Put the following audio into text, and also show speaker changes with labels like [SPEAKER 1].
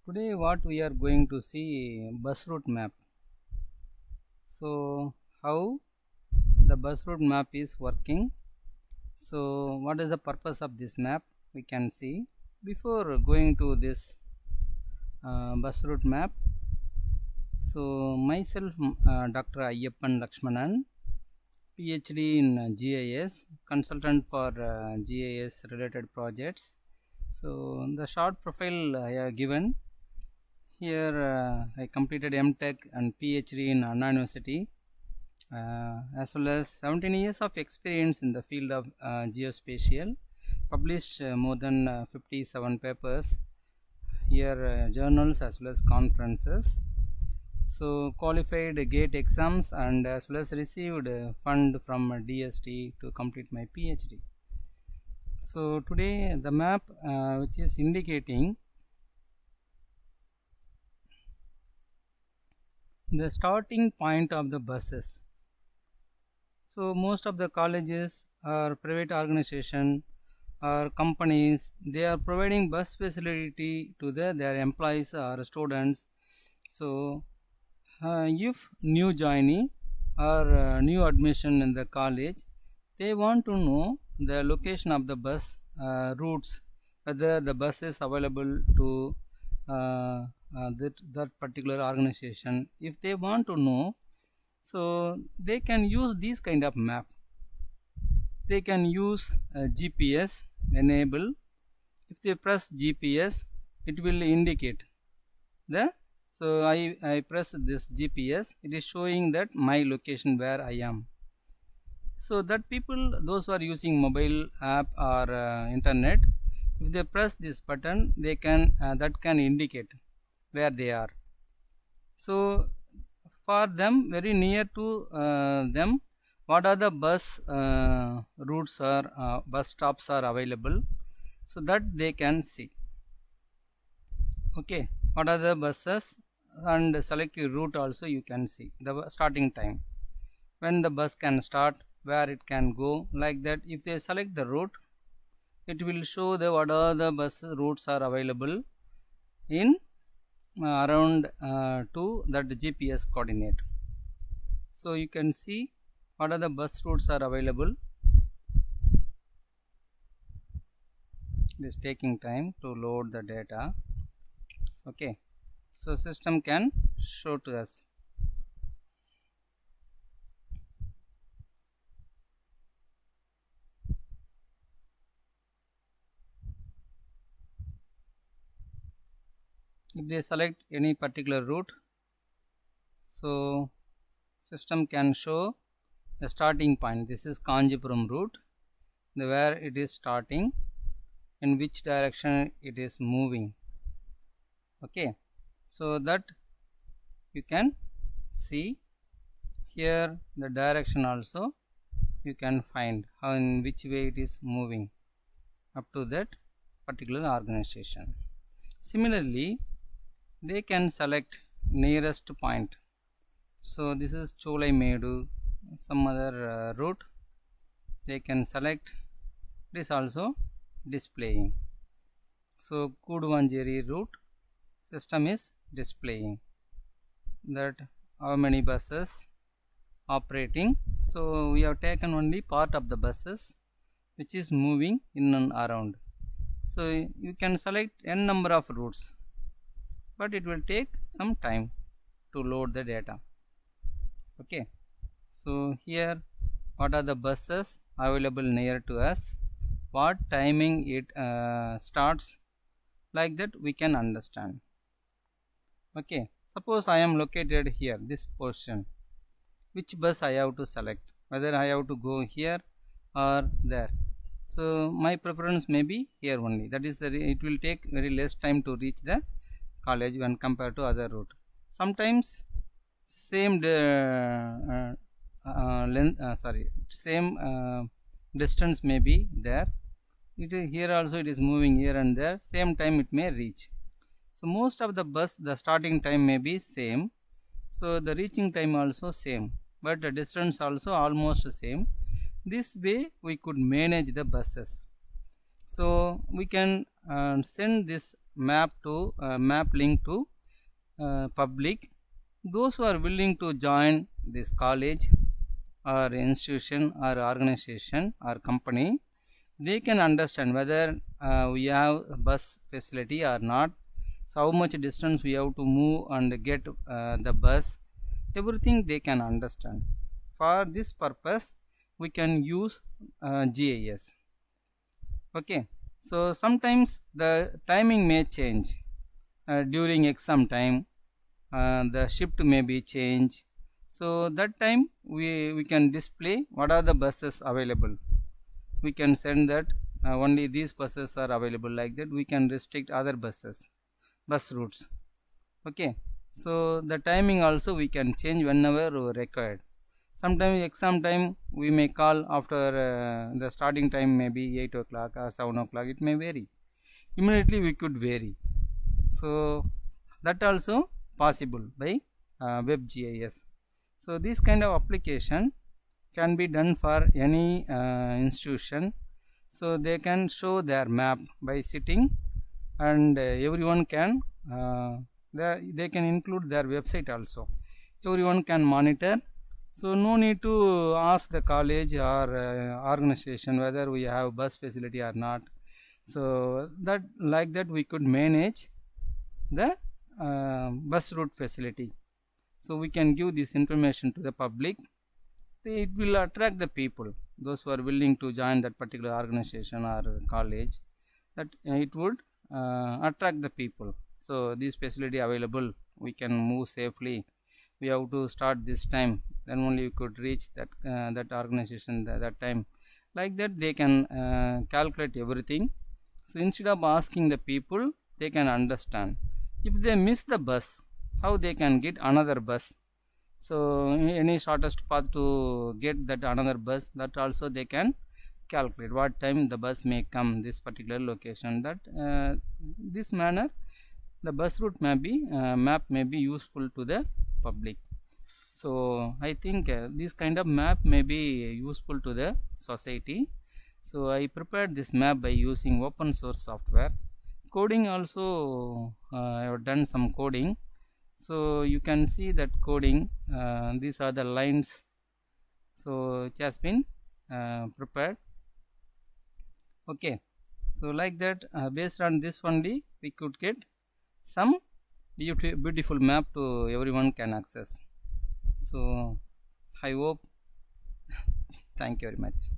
[SPEAKER 1] Today what we are going to see bus route map. So how the bus route map is working. So what is the purpose of this map we can see. Before going to this bus route map, so myself Dr. Ayyappan Lakshmanan, PhD in GIS, consultant for GIS related projects. So the short profile I have given here. I completed MTech and PhD in Anna University, as well as 17 years of experience in the field of geospatial. Published more than 57 papers here, journals as well as conferences. So qualified GATE exams and as well as received fund from DST to complete my PhD. So today the map which is indicating the starting point of the buses. So most of the colleges or private organization or companies, they are providing bus facility to their employees or students. So if new joinee or new admission in the college, they want to know the location of the bus routes, whether the bus is available to that particular organization. If they want to know, so they can use these kind of map. They can use GPS enable. If they press GPS, it will indicate the, so I press this GPS, it is showing that my location where I am. So that people, those who are using mobile app or internet, if they press this button, they can that can indicate where they are. So for them, very near to them, what are the bus routes or bus stops are available, so that they can see. Okay, what are the buses, and select your route also you can see the starting time, when the bus can start, where it can go, like that. If they select the route, it will show the what are the bus routes are available in around to that GPS coordinate. So you can see what are the bus routes are available. It is taking time to load the data. Okay, so system can show to us. If they select any particular route, so system can show the starting point. This is Kanjipuram route, where it is starting, in which direction it is moving. Okay, so that you can see here. The direction also you can find how, in which way it is moving up to that particular organization. Similarly, they can select nearest point. So this is Cholaimedu, some other route they can select. It is also displaying. So Kuduvanjeri route, system is displaying that how many buses operating. So we have taken only part of the buses which is moving in and around. So you can select n number of routes, but it will take some time to load the data. Okay, so here what are the buses available near to us, what timing it starts, like that we can understand. Okay, suppose I am located here, this portion, which bus I have to select, whether I have to go here or there. So my preference may be here only. That is it will take very less time to reach the college when compared to other route. Sometimes same same distance may be there. Here also it is moving here and there, same time it may reach. So most of the bus, the starting time may be same, so the reaching time also same, but the distance also almost same. This way we could manage the buses. So we can send this map link to public. Those who are willing to join this college or institution or organization or company, they can understand whether we have bus facility or not, so how much distance we have to move and get the bus, everything they can understand. For this purpose we can use GIS. Okay, so sometimes the timing may change during exam time, the shift may be changed, so that time we can display what are the buses available. We can send that only these buses are available, like that we can restrict other bus routes. Okay, so the timing also we can change whenever required. Sometimes exam time we may call after the starting time may be 8 o'clock or 7 o'clock, it may vary. Immediately we could vary, so that also possible by WebGIS. So this kind of application can be done for any institution, so they can show their map by sitting, and everyone can they can include their website also, everyone can monitor. So no need to ask the college or organization whether we have bus facility or not. So that like that we could manage the bus route facility. So we can give this information to the public. It will attract the people, those who are willing to join that particular organization or college, that it would attract the people. So this facility available, we can move safely, we have to start this time, then only you could reach that that organization that time, like that they can calculate everything. So instead of asking the people, they can understand. If they miss the bus, how they can get another bus, so any shortest path to get that another bus, that also they can calculate what time the bus may come this particular location. That this manner the bus route may be map may be useful to the public. So I think this kind of map may be useful to the society. So I prepared this map by using open source software. Coding also I have done some coding, so you can see that coding, these are the lines, so it has been prepared. Okay, so like that based on this only we could get some beautiful map to everyone can access. So I hope. Thank you very much.